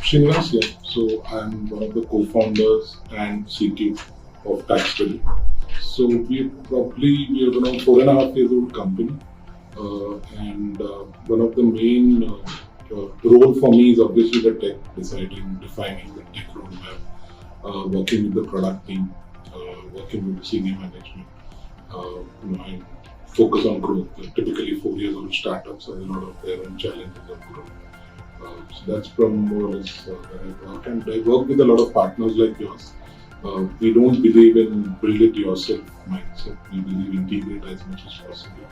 Srinivas here. So I'm one of the co-founders and CTO of TaxBuddy. So we are around 4.5 years old company, and one of the main role for me is obviously the tech, defining the tech roadmap, working with the product team, working with the senior management. I focus on growth. Typically, 4 years old startups have a lot of their own challenges of growth. So that's from more or less where I work. And I work with a lot of partners like yours. We don't believe in build it yourself mindset. We believe integrate as much as possible.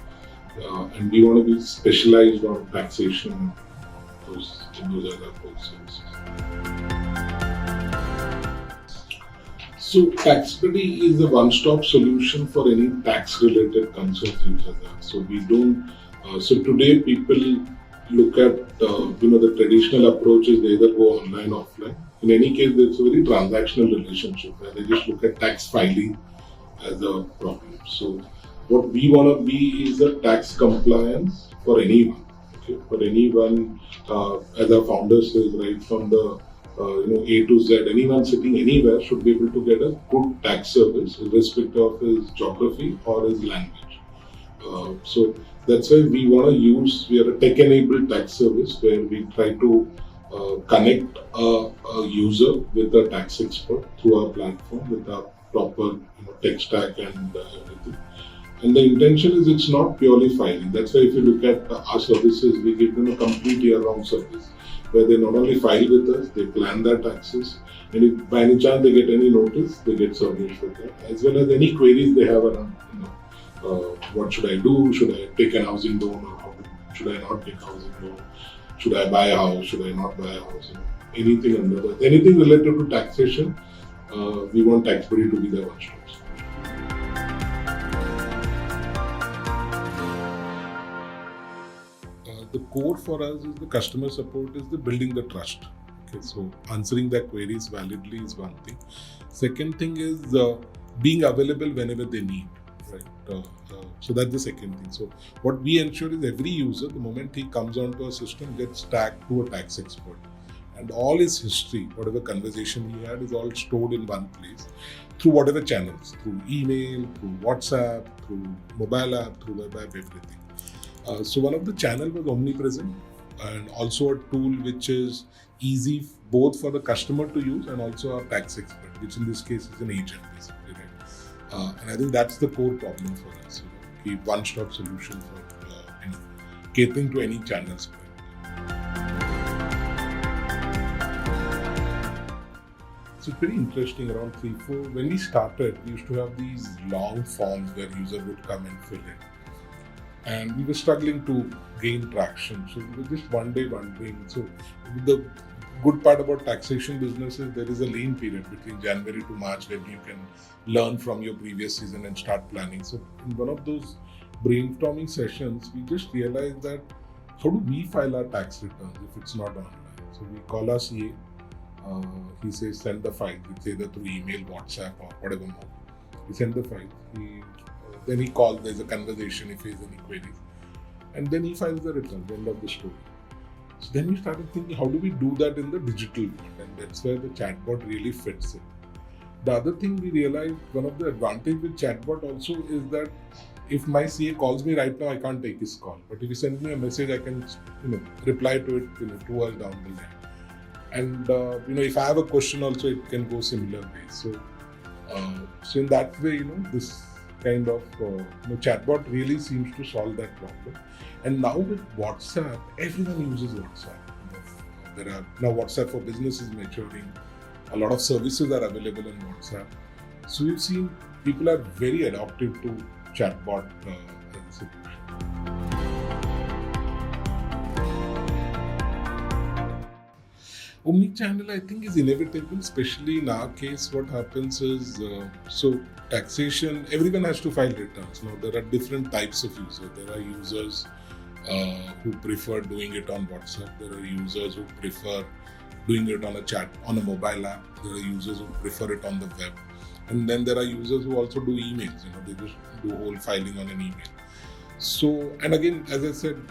And we want to be specialized on taxation. Those are our core services. So TaxBuddy is a one-stop solution for any tax-related concerns users have. So we don't. So today people look at the traditional approach is they either go online or offline. In any case, it's a very transactional relationship where they just look at tax filing as a problem. So what we want to be is a tax compliance for anyone. Okay, for anyone, as our founder says, right from the A to Z, anyone sitting anywhere should be able to get a good tax service, irrespective of his geography or his language. So that's why we are a tech-enabled tax service where we try to connect a user with a tax expert through our platform with our proper tech stack and everything. And the intention is it's not purely filing. That's why if you look at our services, we give them a complete year-round service where they not only file with us, they plan their taxes, and if by any chance they get any notice, they get service with that, as well as any queries they have around, what should I do? Should I take an housing loan or should I not take housing loan? Should I buy a house? Should I not buy a house? Anything under that. Anything related to taxation, we want TaxBuddy to be the one-stop. The core for us is the customer support, is the building the trust. Okay, so answering their queries validly is one thing. Second thing is being available whenever they need. Right. So that's the second thing. So what we ensure is every user, the moment he comes onto a system, gets tagged to a tax expert, and all his history, whatever conversation he had, is all stored in one place through whatever channels, through email, through WhatsApp, through mobile app, through web app, everything. So one of the channel was omnipresent, and also a tool which is easy both for the customer to use and also our tax expert, which in this case is an agent basically. Right? And I think that's the core problem for us. One-stop solution for catering to any channels. So it's pretty interesting. Around 3-4, when we started, we used to have these long forms where user would come and fill in. And we were struggling to gain traction. So we were just one day wondering. So the good part about taxation business is there is a lean period between January to March where you can learn from your previous season and start planning. So in one of those brainstorming sessions, we just realized that how do we file our tax returns if it's not online? So we call our CA. He says send the file. It's either through email, WhatsApp or whatever more. We send the file. Then he calls, there's a conversation if he has any queries. And then he files the return, the end of the story. So then we started thinking, how do we do that in the digital world? And that's where the chatbot really fits in. The other thing we realized, one of the advantage with chatbot also is that if my CA calls me right now, I can't take his call. But if he sends me a message, I can reply to it 2 hours down the line. And if I have a question also, it can go similar ways. So in that way, this kind of chatbot really seems to solve that problem. And now with WhatsApp, everyone uses WhatsApp. There are now WhatsApp for Business is maturing. A lot of services are available in WhatsApp. So we've seen people are very adaptive to chatbot as a solution. Omnichannel, I think, is inevitable, especially in our case. What happens is, taxation, everyone has to file returns. Now, there are different types of users. There are users who prefer doing it on WhatsApp. There are users who prefer doing it on a mobile app. There are users who prefer it on the web. And then there are users who also do emails. They just do whole filing on an email. So, and again, as I said,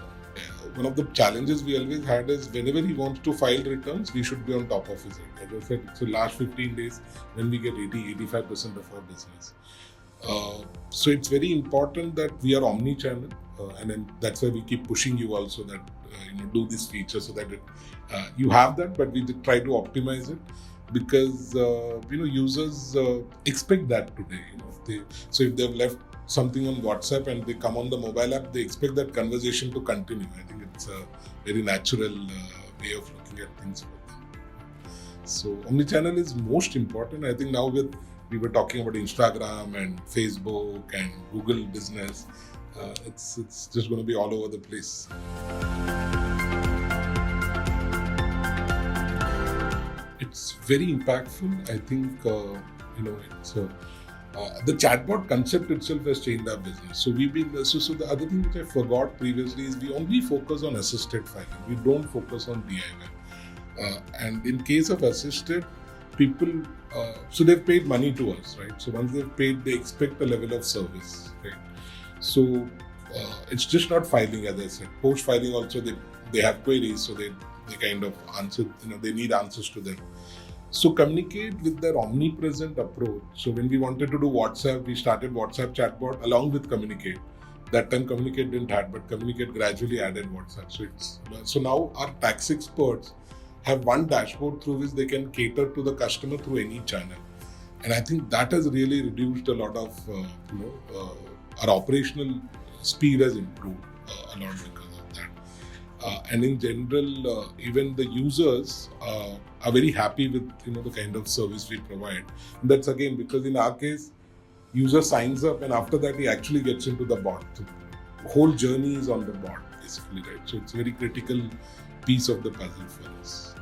one of the challenges we always had is whenever he wants to file returns, we should be on top of his head. As I said, so last 15 days when we get 80-85% of our business. So it's very important that we are omni-channel, and then that's why we keep pushing you also that do this feature so that you have that, but we try to optimize it because users expect that today. So if they've left something on WhatsApp and they come on the mobile app, they expect that conversation to continue. I think it's a very natural way of looking at things for them. So omnichannel is most important. I think now we were talking about Instagram and Facebook and Google business. It's just going to be all over the place. It's very impactful. I think it's the chatbot concept itself has changed our business. So we've been so the other thing which I forgot previously is we only focus on assisted filing. We don't focus on DIY. And in case of assisted, people so they've paid money to us, right? So once they've paid, they expect a level of service, right? So it's just not filing, as I said. Post filing also they have queries, so they kind of answer. They need answers to them. So Kommunicate with their omnipresent approach. So when we wanted to do WhatsApp, we started WhatsApp chatbot along with Kommunicate. That time Kommunicate didn't have, but Kommunicate gradually added WhatsApp. So now our tax experts have one dashboard through which they can cater to the customer through any channel. And I think that has really reduced a lot of, our operational speed has improved a lot because of that. And in general, even the users are very happy with the kind of service we provide. And that's again because in our case, user signs up and after that he actually gets into the bot. The whole journey is on the bot basically, right? So it's a very critical piece of the puzzle for us.